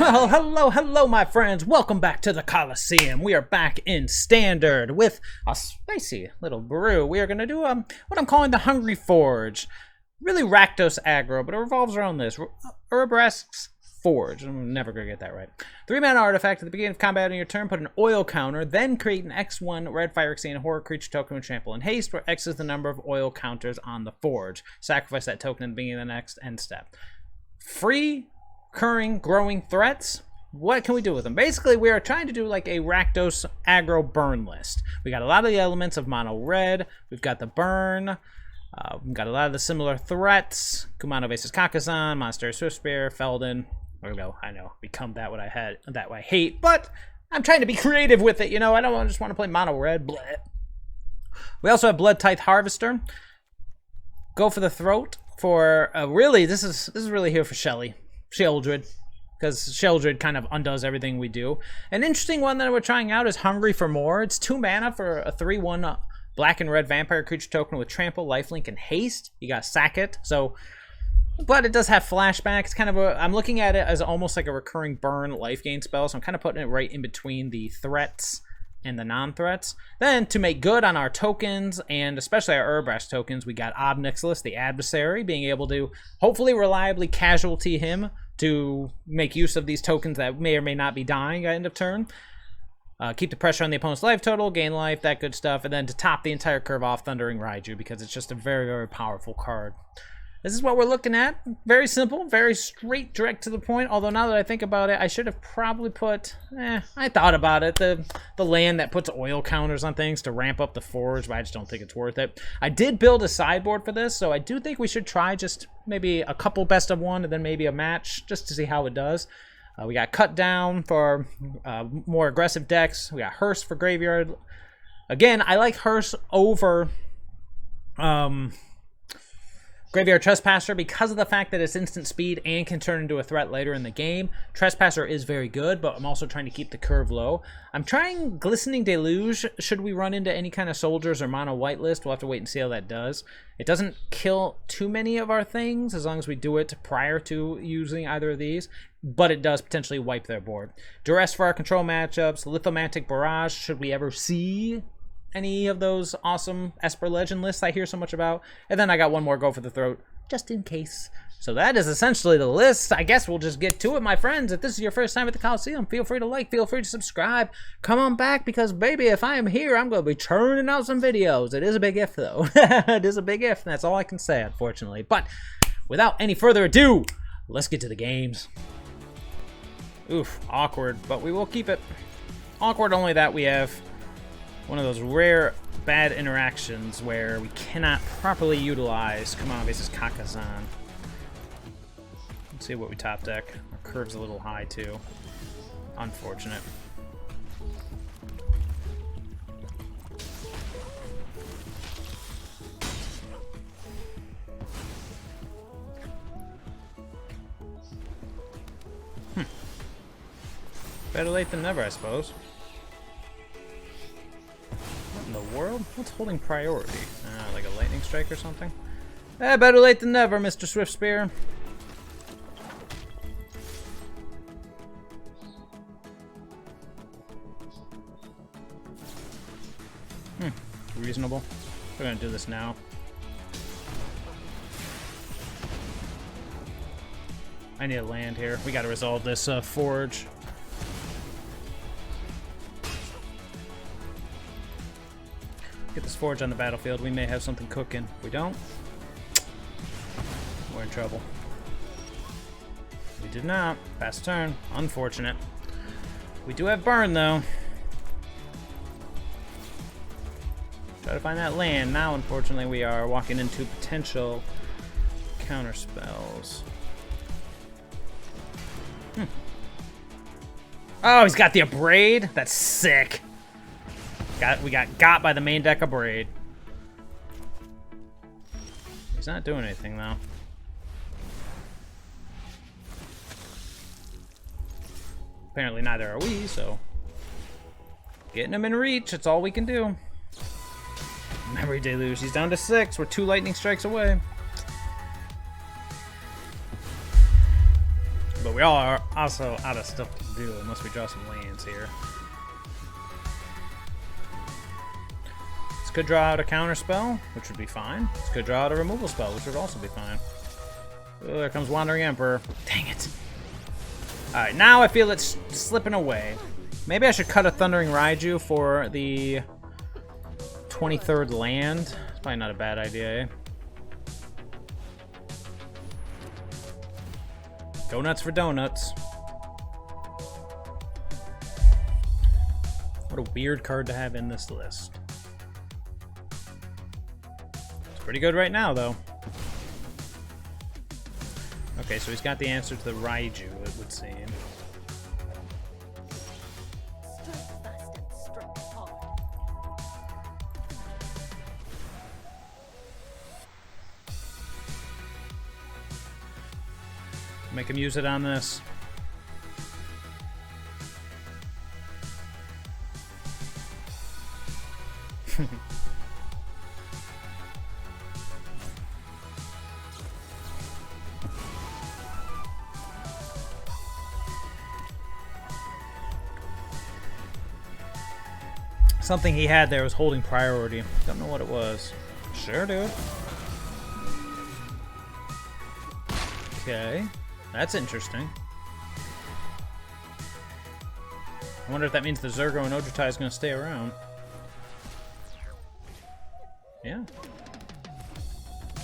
Well, hello, my friends. Welcome back to the Coliseum. We are back in Standard with a spicy little brew. We are going to do what I'm calling the Hungry Forge. Really Rakdos aggro, but it revolves around this. Urbrask's Forge. I'm never going to get that right. 3-mana artifact at the beginning of combat on your turn, put an oil counter, then create an X1 red fire exceeding horror creature token with trample and haste, where X is the number of oil counters on the forge. Sacrifice that token at the beginning of the next end step. Free recurring growing threats. What can we do with them? Basically, we are trying to do like a Rakdos aggro burn list. We got a lot of the elements of mono red. We've got the burn. We've got a lot of the similar threats. Kumano Vase's Kakazan, Monster Swift Spear, Felden. There we go. I know. Become that what I had, that what I hate, but I'm trying to be creative with it. You know, I don't just want to play mono red. Bleh. We also have Blood Tithe Harvester. Go for the throat for really. This is really here for Sheldred, because Sheldred kind of undoes everything we do. An interesting one that we're trying out is Hungry for More. It's 2 mana for a 3/1 black and red vampire creature token with trample, lifelink, and haste. You got sack it. So, but it does have flashback. It's kind of a, I'm looking at it as almost like a recurring burn life gain spell. So I'm kind of putting it right in between the threats and the non-threats. Then to make good on our tokens, and especially our Urbrask tokens, we got Obnixilus, the adversary, being able to hopefully reliably casualty him to make use of these tokens that may or may not be dying at end of turn. Keep the pressure on the opponent's life total, gain life, that good stuff. And then to top the entire curve off, Thundering Raiju, because it's just a very, very powerful card. This is what we're looking at. Very simple, very straight, direct to the point. Although now that I think about it, I should have probably put, I thought about it, the land that puts oil counters on things to ramp up the forge, but I just don't think it's worth it. I did build a sideboard for this, so I do think we should try just maybe a couple best of one and then maybe a match just to see how it does. We got Cut Down for more aggressive decks. We got Hearse for Graveyard. Again, I like Hearse over Graveyard Trespasser because of the fact that it's instant speed and can turn into a threat later in the game. Trespasser is very good, but I'm also trying to keep the curve low. I'm trying Glistening Deluge should we run into any kind of soldiers or mono white list. We'll have to wait and see how that does. It doesn't kill too many of our things as long as we do it prior to using either of these, but it does potentially wipe their board. Duress for our control matchups. Lithomantic Barrage should we ever see any of those awesome Esper Legend lists I hear so much about. And then I got one more Go for the Throat, just in case. So that is essentially the list. I guess we'll just get to it, my friends. If this is your first time at the Coliseum, feel free to like, feel free to subscribe. Come on back, because, baby, if I am here, I'm going to be churning out some videos. It is a big if, though. It is a big if, and that's all I can say, unfortunately. But without any further ado, let's get to the games. Oof, awkward, but we will keep it awkward, only that we have one of those rare bad interactions where we cannot properly utilize Kumano Vase's Kakazan. Let's see what we top deck. Our curve's a little high too. Unfortunate. Better late than never, I suppose. In the world? What's holding priority? Like a lightning strike or something? Better late than never, Mr. Swift Spear. Reasonable. We're gonna do this now. I need a land here. We gotta resolve this forge. Get this forge on the battlefield. We may have something cooking. If we don't, we're in trouble. We did not. Fast turn. Unfortunate. We do have burn, though. Try to find that land. Now, unfortunately, we are walking into potential counter spells. Oh, he's got the Abrade? That's sick. We got by the main deck of Braid. He's not doing anything, though. Apparently neither are we, so getting him in reach, it's all we can do. Memory Deluge, he's down to 6. We're 2 lightning strikes away. but we all are also out of stuff to do unless we draw some lands here. This could draw out a counter spell, which would be fine. This could draw out a removal spell, which would also be fine. Oh, there comes Wandering Emperor. Dang it. Alright, now I feel it's slipping away. Maybe I should cut a Thundering Raiju for the 23rd land. It's probably not a bad idea, eh? Go nuts for donuts. What a weird card to have in this list. It's pretty good right now, though. Okay, so he's got the answer to the Raiju, it would seem. Make him use it on this. Something he had there was holding priority. Don't know what it was. Sure, dude. Okay. That's interesting. I wonder if that means the Zergo and Ojutai is going to stay around. Yeah.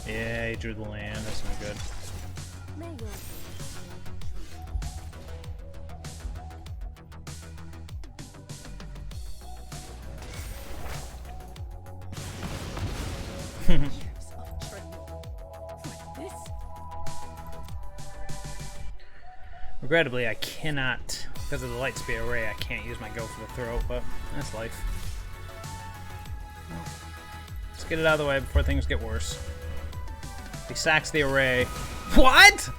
Yeah, he drew the land. That's not good. Regrettably, I cannot, because of the Lightspeed Array, I can't use my Go for the Throat, but that's life. Let's get it out of the way before things get worse. He sacks the Array. What?!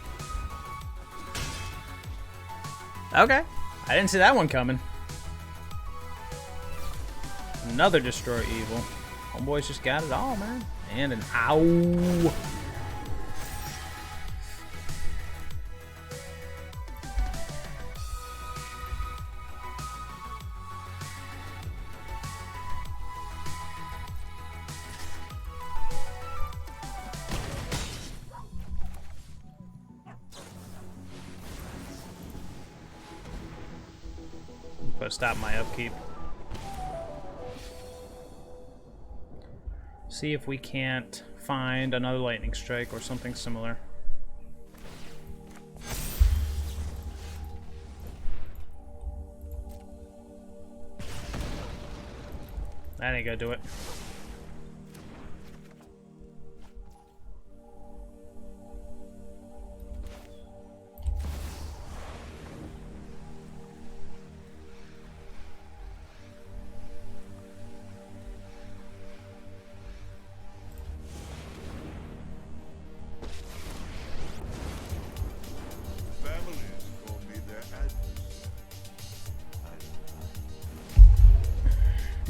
Okay. I didn't see that one coming. Another Destroy Evil. Homeboy's just got it all, man. And an ow! Put a stop my upkeep. See if we can't find another lightning strike or something similar. That ain't gonna do it.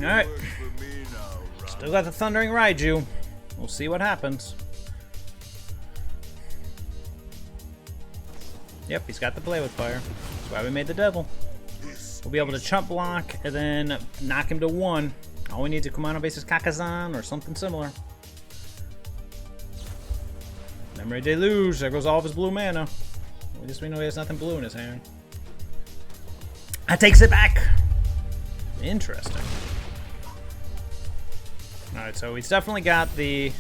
Alright. Still got the Thundering Raiju. We'll see what happens. Yep, he's got the Play with Fire. That's why we made the Devil. We'll be able to chump block and then knock him to 1. All we need to come on base is Kakazan or something similar. Memory Deluge. There goes all of his blue mana. At least we know he has nothing blue in his hand. That takes it back. Interesting. Alright, so he's definitely got the...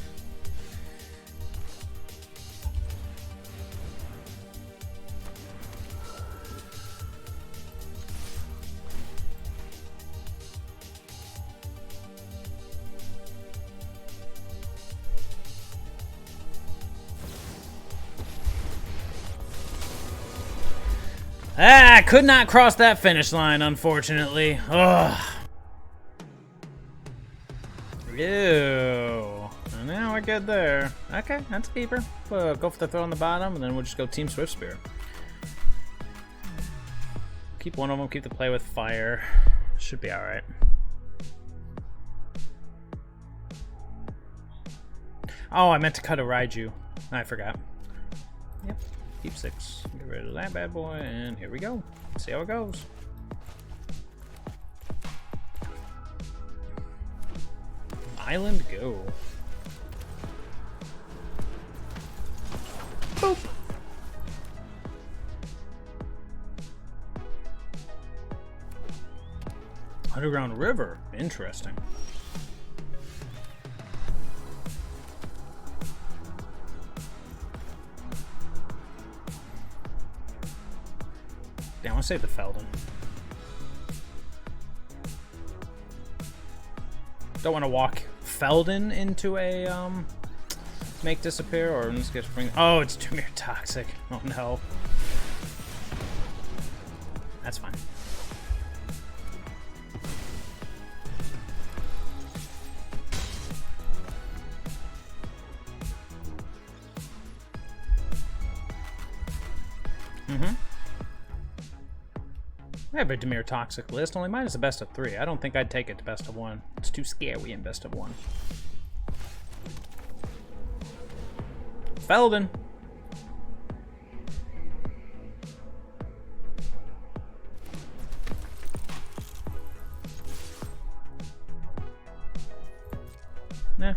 Ah, could not cross that finish line, unfortunately. Ugh. Ew. And now we're good there. Okay, that's a keeper. Go for the throw on the bottom, and then we'll just go Team Swift Spear. Keep one of them, keep the Play with Fire. Should be alright. Oh, I meant to cut a Raiju. I forgot. Yep. Keep 6. Get rid of that bad boy, and here we go. See how it goes. Island, go. Boop. Underground river. Interesting. Yeah, I want to save the Feldon. Don't want to walk Feldon into a make disappear, or in this case bring. Oh, it's Dimir Toxic. Oh no. That's fine. I have a Dimir Toxic list, only mine is a best of 3. I don't think I'd take it to best of 1. It's too scary in best of 1. Feldon. Nah.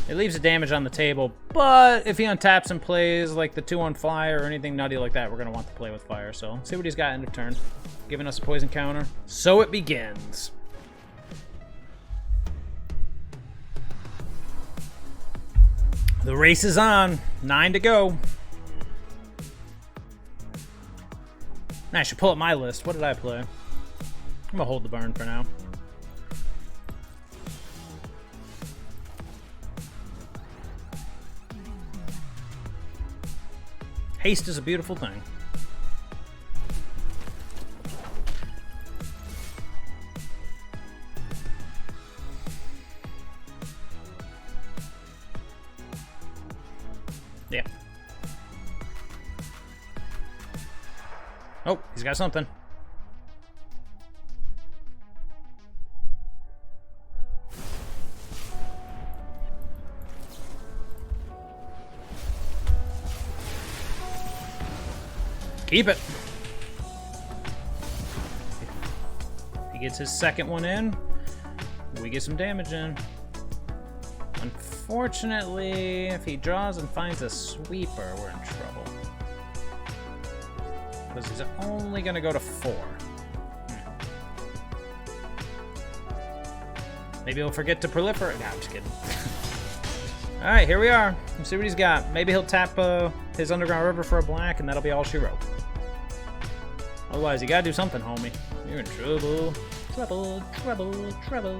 It leaves the damage on the table, but if he untaps and plays like the 2 on fire or anything nutty like that, we're going to want to play with fire. So, see what he's got end of turn. Giving us a poison counter. So it begins. The race is on. 9 to go. Now I should pull up my list. What did I play? I'm going to hold the burn for now. Haste is a beautiful thing. Yeah. Oh, he's got something. Keep it. He gets his second one in. We get some damage in. Unfortunately, if he draws and finds a sweeper, we're in trouble. Because he's only going to go to 4. Maybe he'll forget to proliferate. Nah, I'm just kidding. Alright, here we are. Let's see what he's got. Maybe he'll tap his Underground River for a black, and that'll be all she wrote. Otherwise, you gotta do something, homie. You're in trouble. Trouble, trouble, trouble.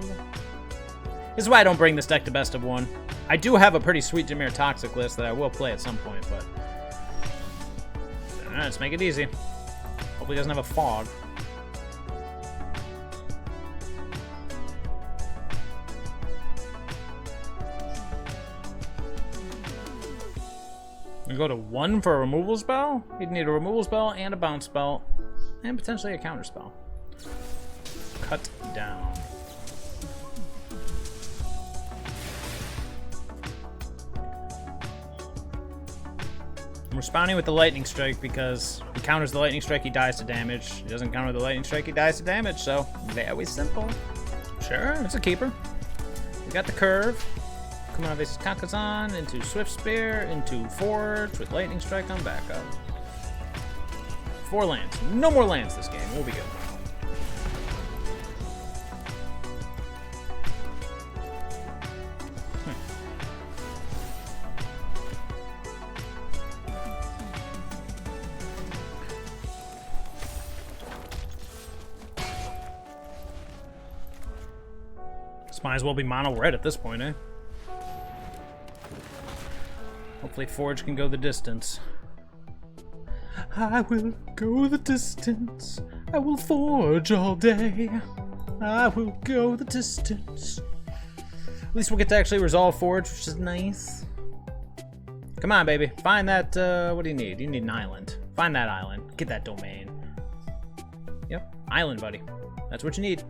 This is why I don't bring this deck to best of 1. I do have a pretty sweet Dimir Toxic list that I will play at some point, but... Alright, let's make it easy. Hopefully he doesn't have a fog. We go to 1 for a removal spell? He'd need a removal spell and a bounce spell. And potentially a counter spell. Cut down. I'm responding with the Lightning Strike because he counters the Lightning Strike, he dies to damage. He doesn't counter the Lightning Strike, he dies to damage, so very simple. Sure, it's a keeper. We got the curve. Coming out of his Kakazan into Swift Spear, into Forge with Lightning Strike on backup. 4 lands. No more lands this game. We'll be good. This might as well be mono red at this point, eh? Hopefully Forge can go the distance. I will go the distance. I will forge all day. I will go the distance. At least we'll get to actually resolve Forge, which is nice. Come on, baby. Find that, what do you need? You need an island. Find that island. Get that domain. Yep, island, buddy. That's what you need.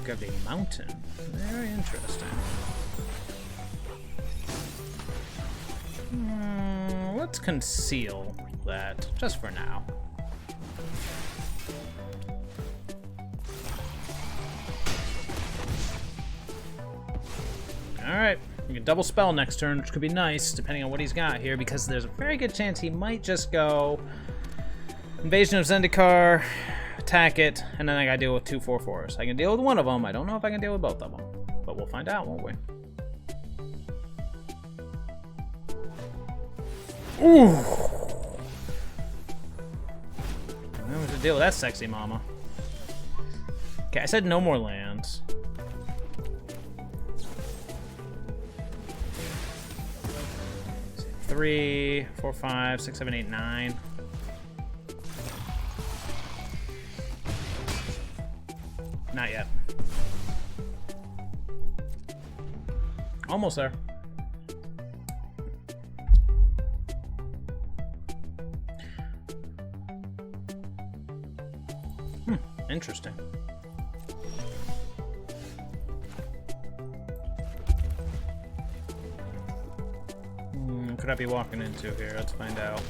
Got a mountain. Very interesting. let's conceal that just for now. Alright, we can double spell next turn, which could be nice, depending on what he's got here, because there's a very good chance he might just go Invasion of Zendikar, attack it, and then I gotta deal with 2 4/4s. I can deal with one of them, I don't know if I can deal with both of them. But we'll find out, won't we? Ooh! I'm going to deal with that sexy mama. Okay, I said no more lands. Three, 4, 5, 6, 7, 8, 9. Not yet. Almost there. Interesting. Could I be walking into here? Let's find out.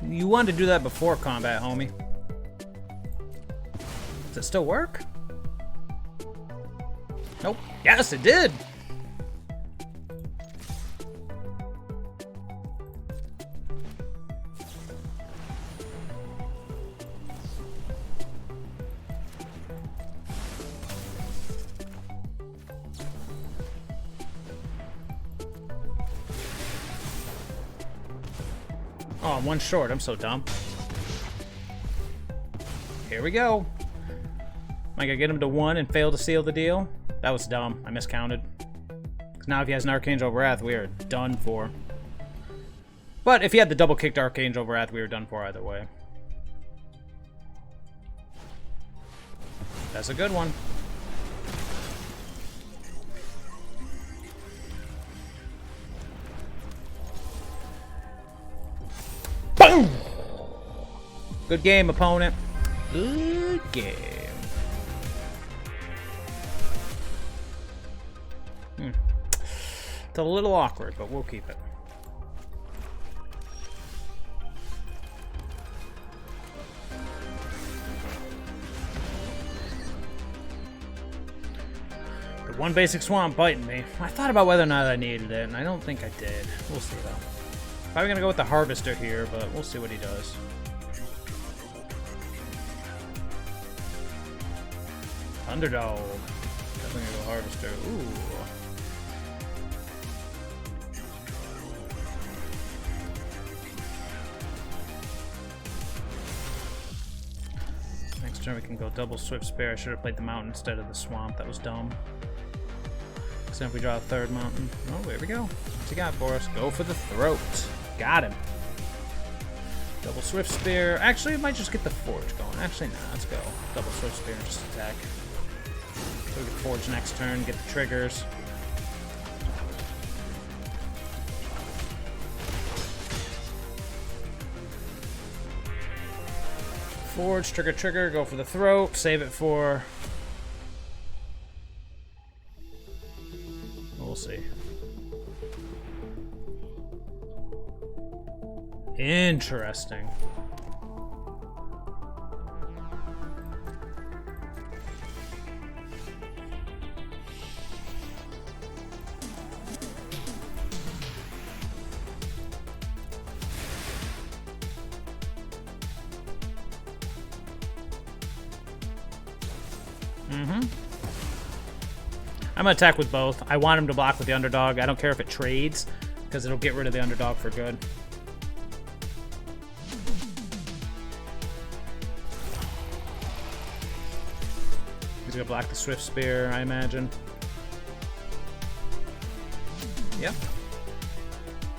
You wanted to do that before combat, homie. Does it still work? Nope. Yes, it did! Oh, I'm one short. I'm so dumb. Here we go. Am I gonna get him to 1 and fail to seal the deal? That was dumb. I miscounted. Because now if he has an Archangel Wrath, we are done for. But if he had the double-kicked Archangel Wrath, we were done for either way. That's a good one. Boom! Good game, opponent. Good game. It's a little awkward, but we'll keep it. The one basic swamp biting me. I thought about whether or not I needed it, and I don't think I did. We'll see, though. Probably gonna go with the Harvester here, but we'll see what he does. Underdog. Definitely gonna go Harvester. Ooh. Next turn we can go double Swift Spear. I should have played the mountain instead of the swamp. That was dumb. Except if we draw a third mountain. Oh, there we go. What's he got for us? Go for the throat. Got him. Double Swift Spear. Actually, it might just get the Forge going. Actually, no, let's go. Double Swift Spear and just attack. So we can Forge next turn, get the triggers. Forge, trigger, go for the throat, save it for... We'll see. Interesting. I'm gonna attack with both. I want him to block with the underdog. I don't care if it trades, because it'll get rid of the underdog for good. He's gonna block the Swift Spear, I imagine. Yep.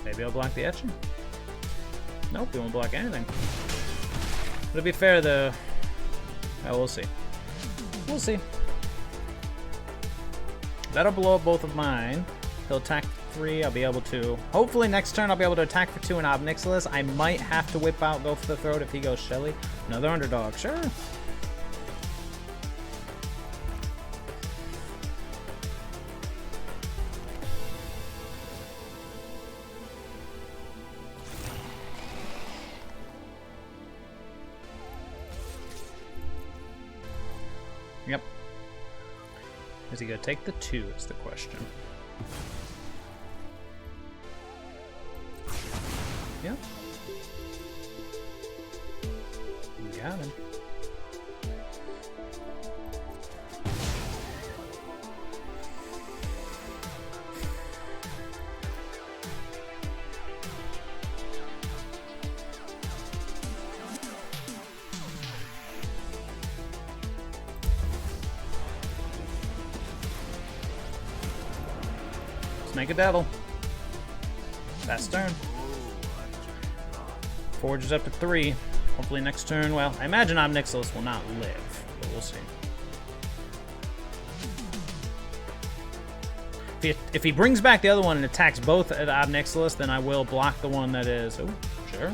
Maybe I'll block the Etching. Nope, he won't block anything. But to be fair, the... Oh, we'll see. We'll see. That'll blow up both of mine. He'll attack 3. I'll be able to... Hopefully next turn I'll be able to attack for 2 and Ob Nixilis. I might have to whip out, go for the throat if he goes Shelly. Another underdog, sure. Yep. Is he going to take the 2 is the question. Yep. Got him. Let's make a devil. Last turn. Forge is up to 3. Hopefully next turn, well, I imagine Obnixilis will not live, but we'll see. If he brings back the other one and attacks both at Obnixilis, then I will block the one that is... Oh, sure.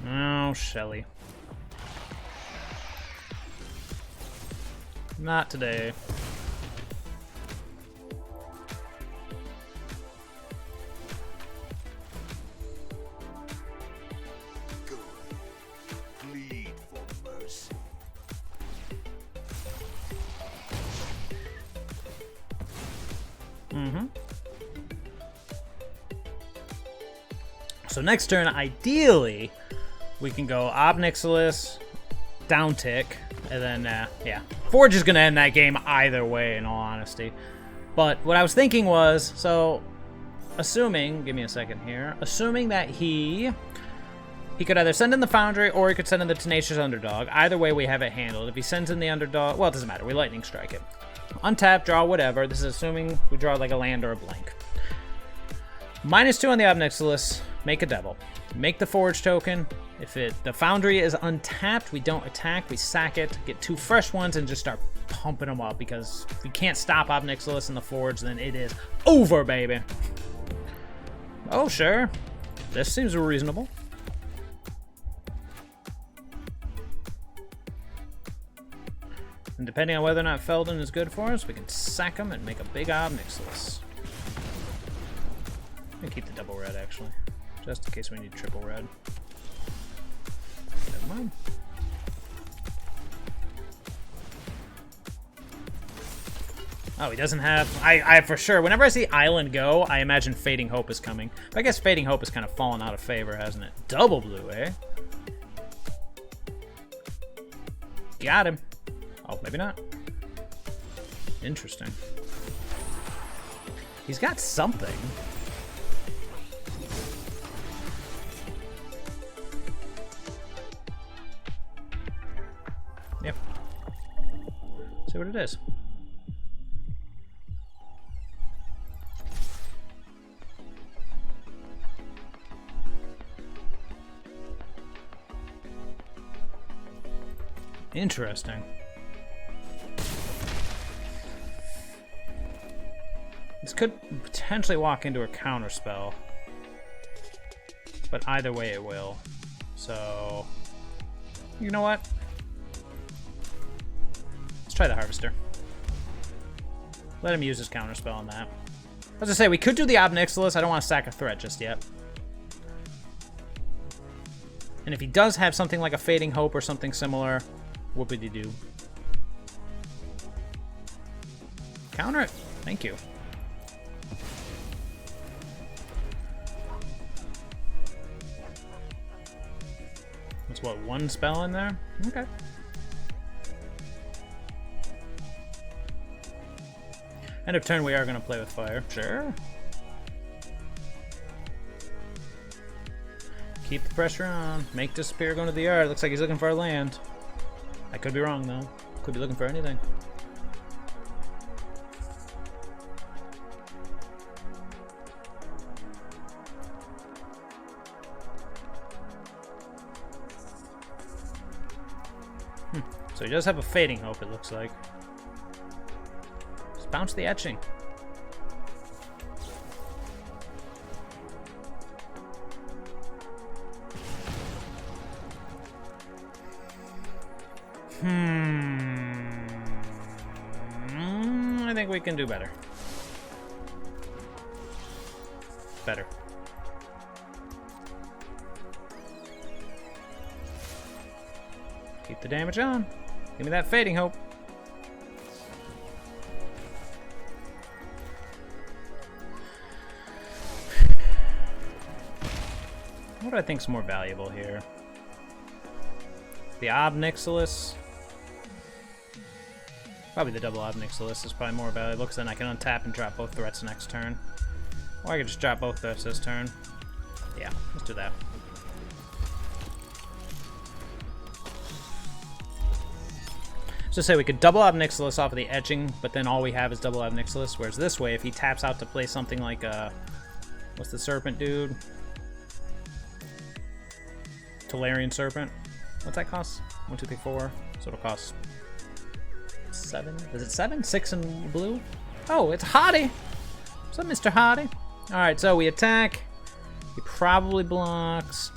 Oh, Shelly. Not today. Plead for mercy. So next turn, ideally, we can go Obnixilis, down tick, and then, yeah. Forge is going to end that game either way, in all honesty. But what I was thinking was, so, assuming, give me a second here, assuming that he could either send in the Foundry or he could send in the Tenacious Underdog. Either way, we have it handled. If he sends in the Underdog, well, it doesn't matter. We Lightning Strike it. Untap, draw, whatever. This is assuming we draw like a land or a blank. -2 on the Obnixilis, make a devil. Make the Forge token. If the Foundry is untapped, we don't attack, we sack it, get 2 fresh ones, and just start pumping them up, because if we can't stop Obnixilis in the Forge, then it is over, baby. Oh, sure. This seems reasonable. And depending on whether or not Feldon is good for us, we can sack him and make a big Obnixilis. I'm gonna keep the double red, actually, just in case we need triple red. Never mind. Oh, he doesn't have... I for sure, whenever I see Island go, I imagine Fading Hope is coming. But I guess Fading Hope has kind of fallen out of favor, hasn't it? Double blue, eh? Got him. Oh, maybe not. Interesting. He's got something. Yep. See what it is. Interesting. This could potentially walk into a counter spell, but either way it will. So, you know what? Let's try the Harvester. Let him use his counter spell on that. As I say, we could do the Obnixilis. I don't want to sack a threat just yet. And if he does have something like a Fading Hope or something similar, whoopity-doo. Counter it. Thank you. That's what, one spell in there? Okay. End of turn, we are going to play with fire. Sure. Keep the pressure on. Make Disappear go into the yard. Looks like he's looking for a land. I could be wrong, though. Could be looking for anything. So he does have a Fading Hope, it looks like. Just bounce the Etching. I think we can do better. Better. Keep the damage on. Give me that fading hope. What do I think's more valuable here? The Obnixilis. Probably the double Obnixilis is probably more valuable because then I can untap and drop both threats next turn. Or I could just drop both threats this turn. Yeah, let's do that. So say we could double Obnixilis off of the etching, but then all we have is double Obnixilis. Whereas this way, if he taps out to play something like what's the serpent dude? Tolarian Serpent. What's that cost? 1, 2, 3, 4. So it'll cost 7. Is it 7? 6 in blue? Oh, it's Hottie. What's up, Mr. Hottie? Alright, so we attack. He probably blocks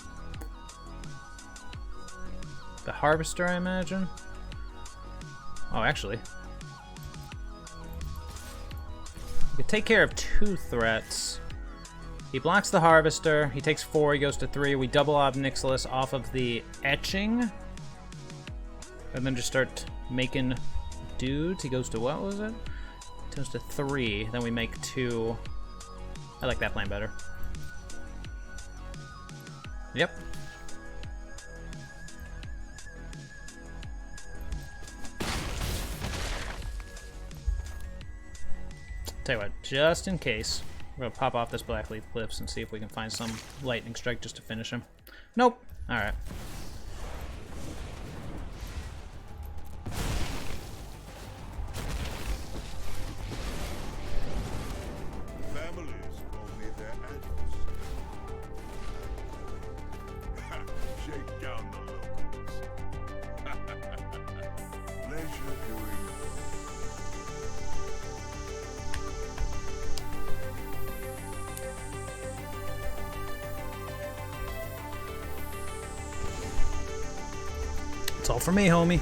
the Harvester, I imagine. Oh, actually. We could take care of 2 threats. He blocks the Harvester. He takes 4. He goes to 3. We double Obnixilis off of the etching. And then just start making dudes. He goes to, what was it? He goes to 3. Then we make 2. I like that plan better. Yep. Tell you what, just in case, we're gonna pop off this Black Leaf Cliffs and see if we can find some lightning strike just to finish him. Nope. Alright. Families call me their adults. Shake down the locals. Pleasure doing. It's all for me, homie.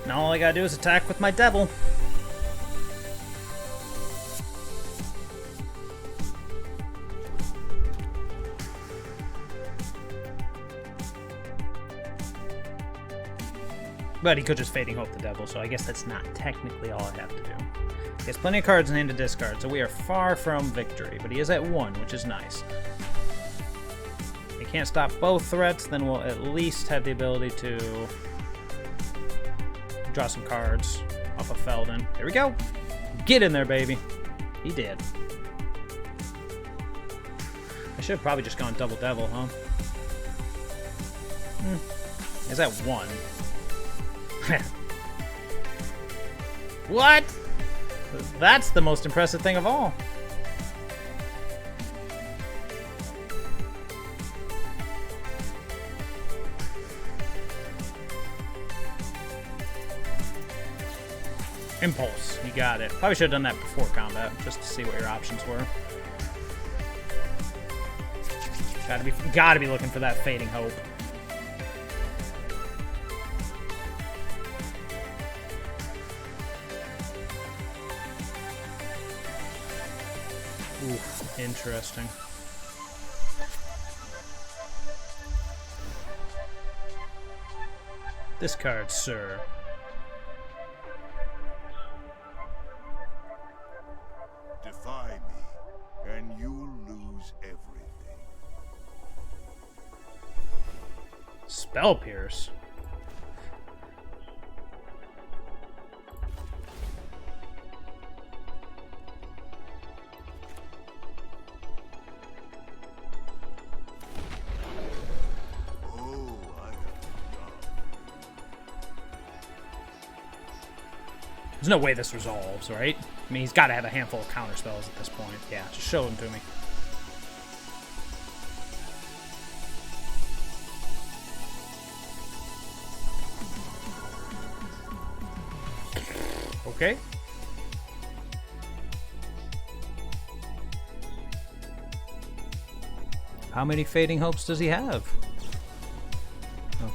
Now all I gotta do is attack with my devil. But he could just Fading Hope the devil, so I guess that's not technically all I have to do. He has plenty of cards in hand to discard, so we are far from victory, but he is at 1, which is nice. If he can't stop both threats, then we'll at least have the ability to draw some cards off of Felden. There we go. Get in there, baby. He did. I should have probably just gone double devil, huh? Is that 1? What? That's the most impressive thing of all. Impulse, you got it. Probably should have done that before combat, just to see what your options were. Gotta be looking for that Fading Hope. Ooh, interesting. Discard, sir. Defy me, and you'll lose everything. Spell Pierce. There's no way this resolves, right? I mean, he's got to have a handful of counter spells at this point. Yeah, just show them to me. Okay. How many Fading Hopes does he have?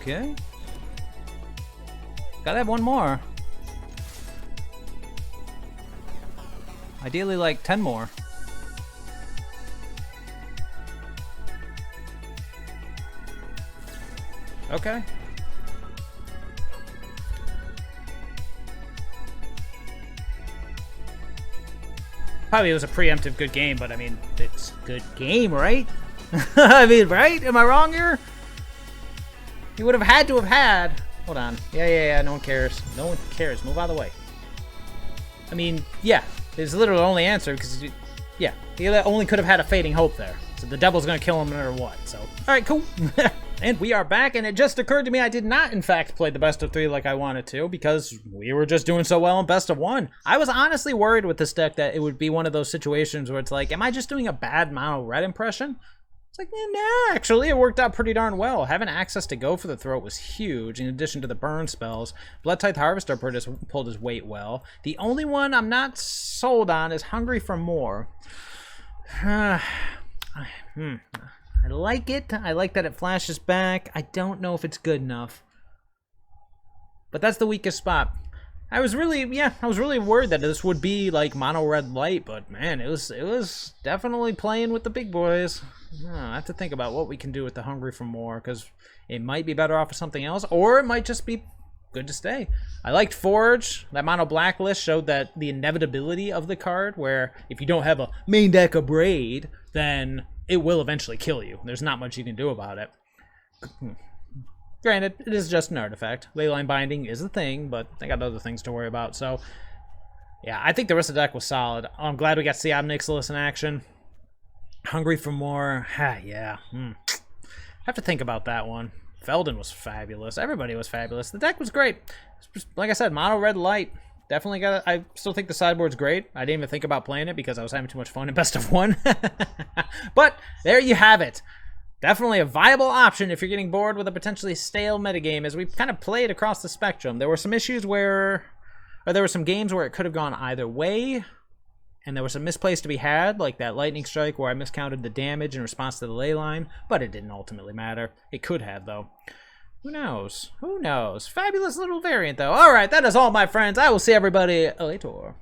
Okay. Gotta have one more. Ideally, like 10 more. Okay. Probably it was a preemptive good game, but I mean, it's a good game, right? I mean, right? Am I wrong here? You would have had to have had... Hold on. Yeah. No one cares. No one cares. Move out of the way. I mean, yeah. It's literally the only answer, because, yeah. He only could have had a fading hope there. So the devil's going to kill him no matter what. So, alright, cool. And we are back, and it just occurred to me I did not, in fact, play the best of 3 like I wanted to, because we were just doing so well in best of 1. I was honestly worried with this deck that it would be one of those situations where it's like, am I just doing a bad mono red impression? It's like, nah, actually, it worked out pretty darn well. Having access to Go for the Throat was huge, in addition to the burn spells. Blood-Tithe Harvester pulled his weight well. The only one I'm not sold on is Hungry for More. I like it. I like that it flashes back. I don't know if it's good enough. But that's the weakest spot. I was really worried that this would be like mono red light, but man, it was definitely playing with the big boys. I have to think about what we can do with the Hungry for More, because it might be better off with something else, or it might just be good to stay. I liked Forge. That mono blacklist showed that the inevitability of the card, where if you don't have a main deck Abrade, then it will eventually kill you. There's not much you can do about it. Granted, it is just an artifact. Leyline Binding is a thing, but they got other things to worry about. So, yeah, I think the rest of the deck was solid. I'm glad we got to see Nixilis in action. Hungry for More. Yeah. Have to think about that one. Feldon was fabulous. Everybody was fabulous. The deck was great. Like I said, mono red light. Definitely got it. I still think the sideboard's great. I didn't even think about playing it because I was having too much fun in best of 1. But there you have it. Definitely a viable option if you're getting bored with a potentially stale metagame, as we kind of played across the spectrum. There were some issues where, or there were some games where it could have gone either way, and there was some misplays to be had, like that Lightning Strike where I miscounted the damage in response to the ley line, but it didn't ultimately matter. It could have, though. Who knows? Who knows? Fabulous little variant, though. All right, that is all, my friends. I will see everybody later.